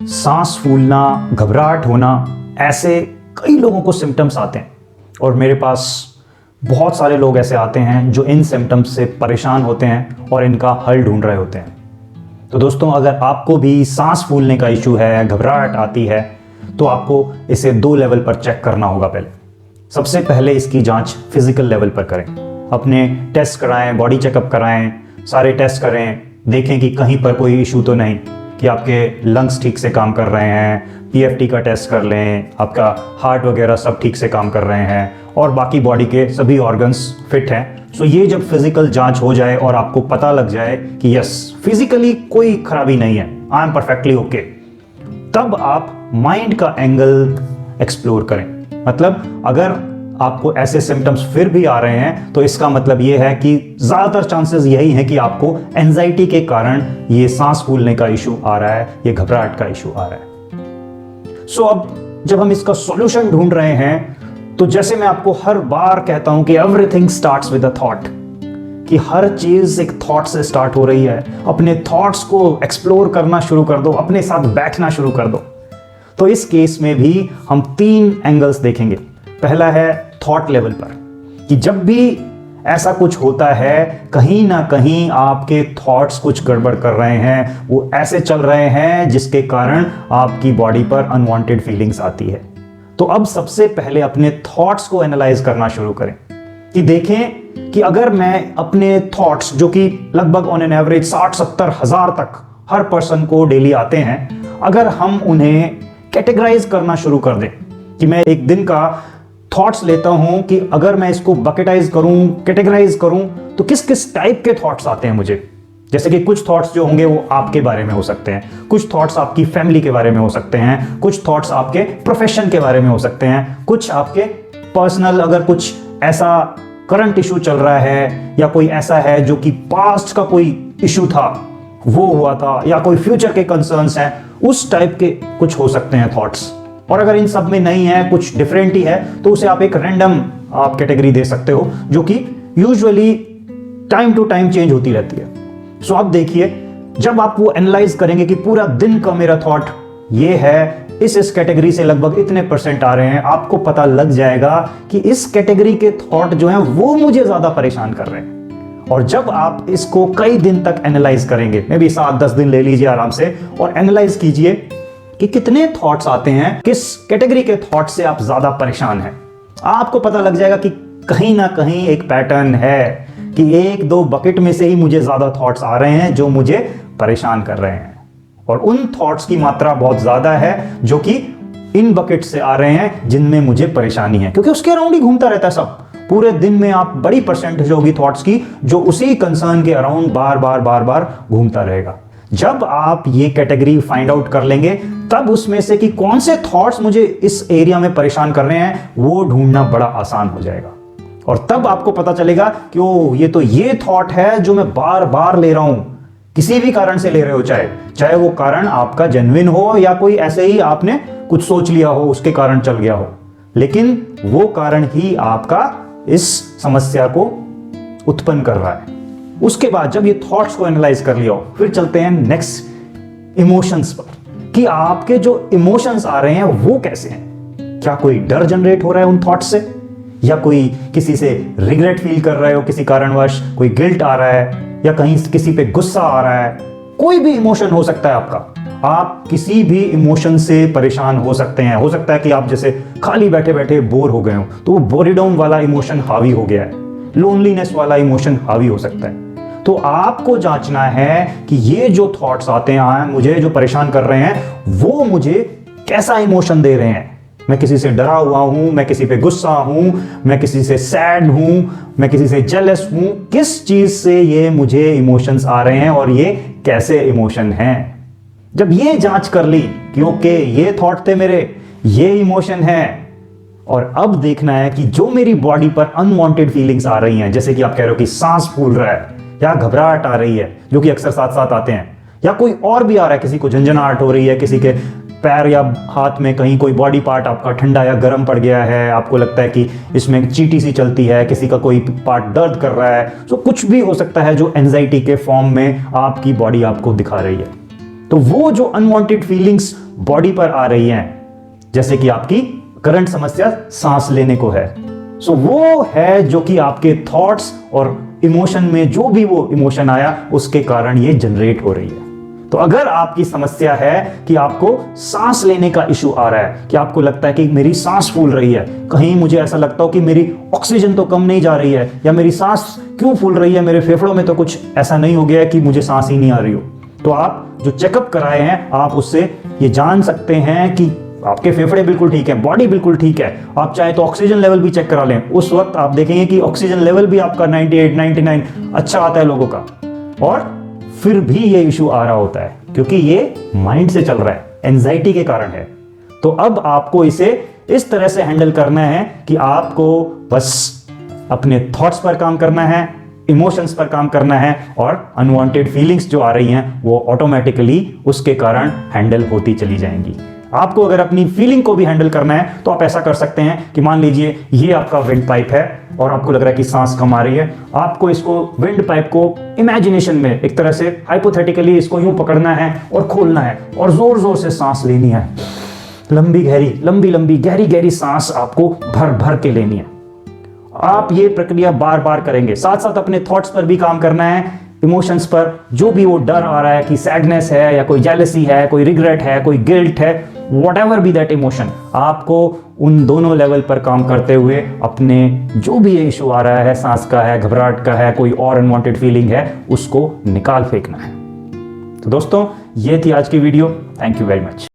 सांस फूलना, घबराहट होना, ऐसे कई लोगों को सिम्टम्स आते हैं और मेरे पास बहुत सारे लोग ऐसे आते हैं जो इन सिम्टम्स से परेशान होते हैं और इनका हल ढूंढ रहे होते हैं। तो दोस्तों, अगर आपको भी सांस फूलने का इशू है, घबराहट आती है, तो आपको इसे 2 लेवल पर चेक करना होगा। पहले सबसे पहले इसकी जांच फिजिकल लेवल पर करें, अपने टेस्ट कराएं, बॉडी चेकअप कराएं, सारे टेस्ट करें, देखें कि कहीं पर कोई इशू तो नहीं, कि आपके लंग्स ठीक से काम कर रहे हैं, पीएफटी का टेस्ट कर लें, आपका हार्ट वगैरह सब ठीक से काम कर रहे हैं और बाकी बॉडी के सभी ऑर्गन्स फिट हैं। सो ये जब फिजिकल जांच हो जाए और आपको पता लग जाए कि यस, फिजिकली कोई खराबी नहीं है, आई एम परफेक्टली ओके, तब आप माइंड का एंगल एक्सप्लोर करें। मतलब अगर आपको ऐसे सिम्टम्स फिर भी आ रहे हैं तो इसका मतलब ये है कि ज्यादातर चांसेस यही है कि आपको एंजाइटी के कारण ये सांस फूलने का इशू आ रहा है, ये घबराहट का इशू आ रहा है। सो अब जब हम इसका सॉल्यूशन ढूंढ रहे हैं तो जैसे मैं आपको हर बार कहता हूं कि everything starts with a thought, कि हर चीज एक थॉट से स्टार्ट हो रही है। अपने थॉट्स को एक्सप्लोर करना शुरू कर दो, अपने साथ बैठना शुरू कर दो। तो इस केस में भी हम 3 एंगल्स देखेंगे। पहला है थॉट लेवल पर, कि जब भी ऐसा कुछ होता है, कहीं ना कहीं आपके थॉट्स कुछ गड़बड़ कर रहे हैं, वो ऐसे चल रहे हैं जिसके कारण आपकी बॉडी पर अनवांटेड फीलिंग्स आती है। तो अब सबसे पहले अपने थॉट्स को एनालाइज करना शुरू करें, कि देखें कि अगर मैं अपने थॉट्स, जो कि लगभग ऑन एन एवरेज 60-70 हजार तक हर पर्सन को डेली आते हैं, अगर हम उन्हें कैटेगराइज करना शुरू कर दें, कि मैं एक दिन का थॉट्स लेता हूं कि अगर मैं इसको बकेटाइज करूं, कैटेगराइज करूं, तो किस किस टाइप के थॉट्स आते हैं मुझे। जैसे कि कुछ थॉट्स जो होंगे वो आपके बारे में हो सकते हैं, कुछ थॉट्स आपकी फैमिली के बारे में हो सकते हैं, कुछ थॉट्स आपके प्रोफेशन के बारे में हो सकते हैं, कुछ आपके पर्सनल, अगर कुछ ऐसा करंट इशू चल रहा है या कोई ऐसा है जो कि पास्ट का कोई इशू था, वो हुआ था, या कोई फ्यूचर के कंसर्न्स हैं, उस टाइप के कुछ हो सकते हैं थॉट्स। और अगर इन सब में नहीं है, कुछ डिफरेंट ही है, तो उसे आप एक रैंडम आप कैटेगरी दे सकते हो, जो कि usually time to time change होती रहती है। सो आप देखिए, जब आप वो एनालाइज करेंगे कि पूरा दिन का मेरा थॉट ये है, इस कैटेगरी से लगभग इतने % आ रहे हैं, आपको पता लग जाएगा कि इस कैटेगरी के थॉट जो हैं वो मुझे ज्यादा परेशान कर रहे हैं। और जब आप इसको कई दिन तक एनालाइज करेंगे, मे बी 7-10 दिन ले लीजिए आराम से और एनालाइज कीजिए कि कितने थॉट्स आते हैं, किस कैटेगरी के थॉट से आप ज्यादा परेशान हैं, आपको पता लग जाएगा कि कहीं ना कहीं एक पैटर्न है, कि 1-2 बकेट में से ही मुझे ज्यादा थॉट्स आ रहे हैं जो मुझे परेशान कर रहे हैं, और उन थॉट्स की मात्रा बहुत ज्यादा है जो कि इन बकेट से आ रहे हैं जिनमें मुझे परेशानी है, क्योंकि उसके अराउंड ही घूमता रहता है सब। पूरे दिन में आप बड़ी % होगी थॉट्स की जो उसी कंसर्न के अराउंड बार बार घूमता रहेगा। जब आप ये कैटेगरी फाइंड आउट कर लेंगे, तब उसमें से कि कौन से थॉट्स मुझे इस एरिया में परेशान कर रहे हैं, वो ढूंढना बड़ा आसान हो जाएगा। और तब आपको पता चलेगा कि ओ, ये तो ये थॉट है जो मैं बार बार ले रहा हूं, किसी भी कारण से ले रहे हो, चाहे वो कारण आपका जेन्युइन हो या कोई ऐसे ही आपने कुछ सोच लिया हो, उसके कारण चल गया हो, लेकिन वो कारण ही आपका इस समस्या को उत्पन्न कर रहा है। उसके बाद जब ये थॉट्स को एनालाइज कर लिया हो, फिर चलते हैं नेक्स्ट इमोशंस पर, कि आपके जो इमोशंस आ रहे हैं वो कैसे हैं। क्या कोई डर जनरेट हो रहा है उन थॉट्स से, या कोई किसी से रिग्रेट फील कर रहे हो किसी कारणवश, कोई गिल्ट आ रहा है, या कहीं किसी पे गुस्सा आ रहा है, कोई भी इमोशन हो सकता है आपका। आप किसी भी इमोशन से परेशान हो सकते हैं। हो सकता है कि आप जैसे खाली बैठे बैठे बोर हो गए हो, तो वो बोरीडम वाला इमोशन हावी हो गया है, लोनलीनेस वाला इमोशन हावी हो सकता है। तो आपको जांचना है कि ये जो थॉट्स आते हैं, मुझे जो परेशान कर रहे हैं, वो मुझे कैसा इमोशन दे रहे हैं। मैं किसी से डरा हुआ हूं, मैं किसी पे गुस्सा हूं, मैं किसी से सैड हूं, मैं किसी से जेलस हूं, किस चीज से ये मुझे इमोशंस आ रहे हैं और ये कैसे इमोशन हैं। जब ये जांच कर ली कि ओके, ये थॉट थे मेरे, ये इमोशन है, और अब देखना है कि जो मेरी बॉडी पर अनवांटेड फीलिंग्स आ रही हैं, जैसे कि आप कह रहे हो कि सांस फूल रहा है या घबराहट आ रही है, जो कि अक्सर साथ साथ आते हैं, या कोई और भी आ रहा है, किसी को झंझनाहट हो रही है, किसी के पैर या हाथ में कहीं कोई बॉडी पार्ट आपका ठंडा या गर्म पड़ गया है, आपको लगता है कि इसमें चींटी सी चलती है, किसी का कोई पार्ट दर्द कर रहा है, तो कुछ भी हो सकता है जो एंजाइटी के फॉर्म में आपकी बॉडी आपको दिखा रही है। तो वो जो अनवांटेड फीलिंग्स बॉडी पर आ रही हैं, जैसे कि आपकी करंट समस्या सांस लेने को है, सो वो है जो कि आपके थॉट्स और इमोशन में जो भी वो इमोशन आया उसके कारण ये जनरेट हो रही है। तो अगर आपकी समस्या है कि आपको सांस लेने का इशू आ रहा है, कि आपको लगता है कि मेरी सांस फूल रही है, कहीं मुझे ऐसा लगता हो कि मेरी ऑक्सीजन तो कम नहीं जा रही है, या मेरी सांस क्यों फूल रही है, मेरे फेफड़ों में तो कुछ ऐसा नहीं हो गया है कि मुझे सांस ही नहीं आ रही हो, तो आप जो चेकअप कराए हैं आप उससे ये जान सकते हैं कि आपके फेफड़े बिल्कुल ठीक है, बॉडी बिल्कुल ठीक है। आप चाहे तो ऑक्सीजन लेवल भी चेक करा लें, उस वक्त आप देखेंगे कि ऑक्सीजन लेवल भी आपका 98, 99 अच्छा आता है लोगों का, और फिर भी ये इशू आ रहा होता है क्योंकि ये माइंड से चल रहा है, एंजाइटी के कारण है। तो अब आपको इसे इस तरह से हैंडल करना है कि आपको बस अपने थॉट्स पर काम करना है, इमोशंस पर काम करना है, और अनवांटेड फीलिंग्स जो आ रही हैं वो ऑटोमेटिकली उसके कारण हैंडल होती चली जाएंगी। आपको अगर अपनी फीलिंग को भी हैंडल करना है तो आप ऐसा कर सकते हैं कि मान लीजिए ये आपका विंड पाइप है और आपको लग रहा है कि सांस कम आ रही है, आपको इसको विंड पाइप को इमेजिनेशन में एक तरह से हाइपोथेटिकली इसको यूं पकड़ना है और खोलना है और जोर जोर से सांस लेनी है, लंबी लंबी गहरी गहरी सांस आपको भर भर के लेनी है। आप ये प्रक्रिया बार बार करेंगे, साथ साथ अपने थॉट्स पर भी काम करना है, इमोशंस पर, जो भी वो डर आ रहा है कि सैडनेस है या कोई जेलसी है, कोई रिग्रेट है, कोई गिल्ट है, व्हाटएवर बी दैट इमोशन, आपको उन दोनों लेवल पर काम करते हुए अपने जो भी ये इशू आ रहा है, सांस का है, घबराहट का है, कोई और अनवांटेड फीलिंग है, उसको निकाल फेंकना है। तो दोस्तों ये थी आज की video. Thank you very much.